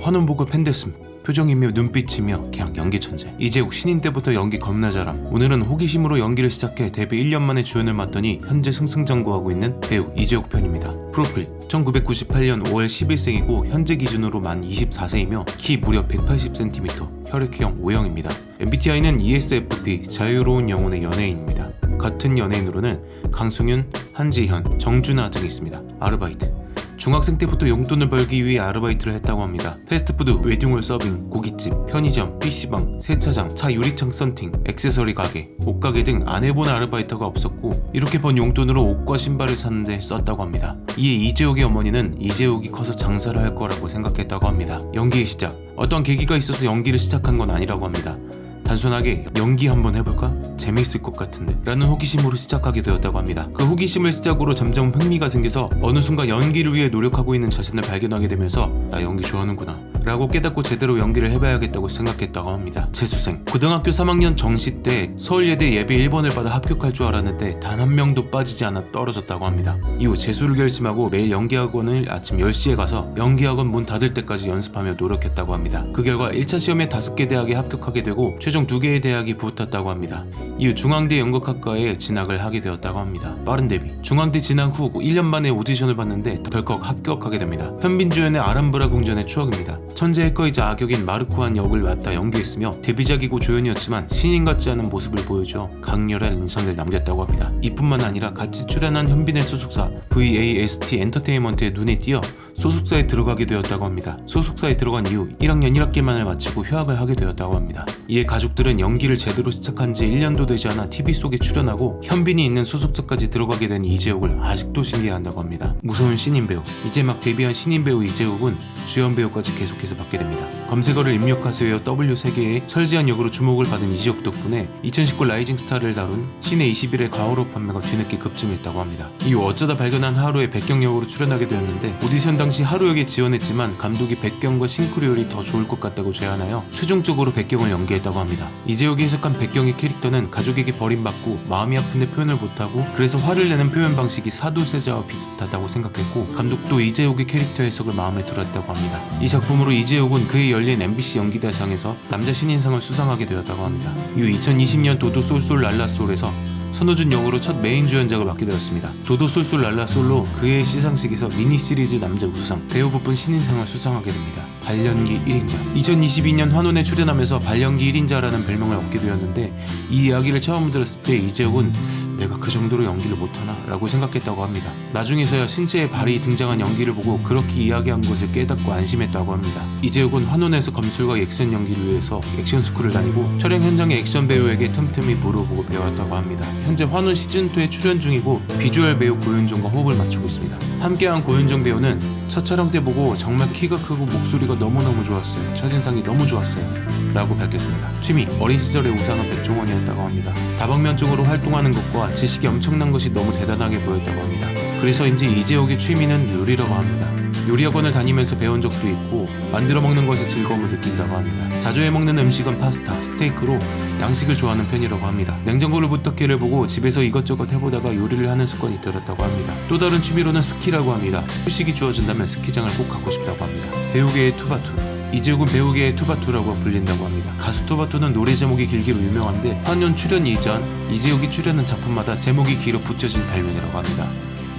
환원 보고 팬됐음. 표정이며 눈빛이며 그냥 연기 천재. 이재욱 신인 때부터 연기 겁나 잘함. 오늘은 호기심으로 연기를 시작해 데뷔 1년 만에 주연을 맡더니 현재 승승장구하고 있는 배우 이재욱 편입니다. 프로필 1998년 5월 10일생이고 현재 기준으로 만 24세이며 키 무려 180cm, 혈액형 O형입니다. MBTI는 ESFP, 자유로운 영혼의 연예인입니다. 같은 연예인으로는 강승윤, 한지현, 정준하 등이 있습니다. 아르바이트 중학생 때부터 용돈을 벌기 위해 아르바이트를 했다고 합니다. 패스트푸드, 웨딩홀 서빙, 고깃집, 편의점, PC방, 세차장, 차 유리창 썬팅, 액세서리 가게, 옷가게 등 안 해본 아르바이트가 없었고 이렇게 번 용돈으로 옷과 신발을 사는데 썼다고 합니다. 이에 이재욱의 어머니는 이재욱이 커서 장사를 할 거라고 생각했다고 합니다. 연기의 시작, 어떤 계기가 있어서 연기를 시작한 건 아니라고 합니다. 단순하게 연기 한번 해볼까? 재밌을 것 같은데 라는 호기심으로 시작하게 되었다고 합니다. 그 호기심을 시작으로 점점 흥미가 생겨서 어느 순간 연기를 위해 노력하고 있는 자신을 발견하게 되면서 나 연기 좋아하는구나 라고 깨닫고 제대로 연기를 해봐야겠다고 생각했다고 합니다. 재수생 고등학교 3학년 정시 때 서울예대 예비 1번을 받아 합격할 줄 알았는데 단 한 명도 빠지지 않아 떨어졌다고 합니다. 이후 재수를 결심하고 매일 연기학원을 아침 10시에 가서 연기학원 문 닫을 때까지 연습하며 노력했다고 합니다. 그 결과 1차 시험에 5개 대학에 합격하게 되고 최종 2개의 대학이 붙었다고 합니다. 이후 중앙대 연극학과에 진학을 하게 되었다고 합니다. 빠른 데뷔 중앙대 진학 후 1년 만에 오디션을 봤는데 덜컥 합격하게 됩니다. 현빈 주연의 아람브라 궁전의 추억입니다. 천재 해커이자 악역인 마르코한 역을 맡아 연기했으며 데뷔작이고 조연이었지만 신인 같지 않은 모습을 보여줘 강렬한 인상을 남겼다고 합니다. 이뿐만 아니라 같이 출연한 현빈의 소속사 VAST 엔터테인먼트의 눈에 띄어 소속사에 들어가게 되었다고 합니다. 소속사에 들어간 이후 1학년 1학기만을 마치고 휴학을 하게 되었다고 합니다. 이에 가족들은 연기를 제대로 시작한 지 1년도 되지 않아 TV 속에 출연하고 현빈이 있는 소속사까지 들어가게 된 이재욱을 아직도 신기해한다고 합니다. 무서운 신인 배우 이제 막 데뷔한 신인 배우 이재욱은 주연 배우까지 계속해서 받게 됩니다. 검색어를 입력하세요 W3개의 설지한 역으로 주목을 받은 이재욱 덕분에 2019 라이징 스타를 다룬 신의 21의 과호로 판매가 뒤늦게 급증했다고 합니다. 이후 어쩌다 발견한 하루의 백경 역으로 출연하게 되었는데 오디션 당시 하루 역에 지원했지만 감독이 백경과 싱크로율이 더 좋을 것 같다고 제안하여 최종적으로 백경을 연기했다고 합니다. 이재욱이 해석한 백경의 캐릭터는 가족에게 버림받고 마음이 아픈데 표현을 못하고 그래서 화를 내는 표현 방식이 사도세자와 비슷하다고 생각했고 감독도 이재욱의 캐릭터 해석을 마음에 들었다고 합니다. 이 작품으로 이재욱은 그해 열린 MBC 연기대상에서 남자 신인상을 수상하게 되었다고 합니다. 이후 2020년 도도 쏠쏠 랄라솔에서 선호준 역으로 첫 메인 주연작을 맡게 되었습니다. 도도 쏠쏠 랄라솔로 그해의 시상식에서 미니 시리즈 남자 우수상, 배우 부분 신인상을 수상하게 됩니다. 발연기 1인자 2022년 환혼에 출연하면서 발연기 1인자라는 별명을 얻게 되었는데 이 이야기를 처음 들었을 때 이재욱은 내가 그 정도로 연기를 못하나? 라고 생각했다고 합니다. 나중에서야 신체의 발이 등장한 연기를 보고 그렇게 이야기한 것을 깨닫고 안심했다고 합니다. 이재욱은 환혼에서 검술과 액션 연기를 위해서 액션 스쿨을 다니고 촬영 현장의 액션 배우에게 틈틈이 물어보고 배웠다고 합니다. 현재 환혼 시즌2에 출연 중이고 비주얼 배우 고윤정과 호흡을 맞추고 있습니다. 함께한 고윤정 배우는 첫 촬영 때 보고 정말 키가 크고 목소리가 너무너무 좋았어요. 첫인상이 너무 좋았어요 라고 밝혔습니다. 취미 어린 시절의 우상은 백종원이었다고 합니다. 다방면적으로 활동하는 것과 지식이 엄청난 것이 너무 대단하게 보였다고 합니다. 그래서인지 이재욱의 취미는 요리라고 합니다. 요리학원을 다니면서 배운 적도 있고 만들어 먹는 것에 즐거움을 느낀다고 합니다. 자주 해먹는 음식은 파스타, 스테이크로 양식을 좋아하는 편이라고 합니다. 냉장고를 부탁기를 보고 집에서 이것저것 해보다가 요리를 하는 습관이 들었다고 합니다. 또 다른 취미로는 스키라고 합니다. 휴식이 주어진다면 스키장을 꼭 가고 싶다고 합니다. 배우계의 투바투 이재욱은 배우계의 투바투라고 불린다고 합니다. 가수 투바투는 노래 제목이 길기로 유명한데 환혼 출연 이전 이재욱이 출연한 작품마다 제목이 길어 붙여진 별명이라고 합니다.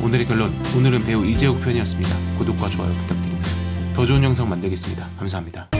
오늘의 결론, 오늘은 배우 이재욱 편이었습니다. 구독과 좋아요 부탁드립니다. 더 좋은 영상 만들겠습니다. 감사합니다.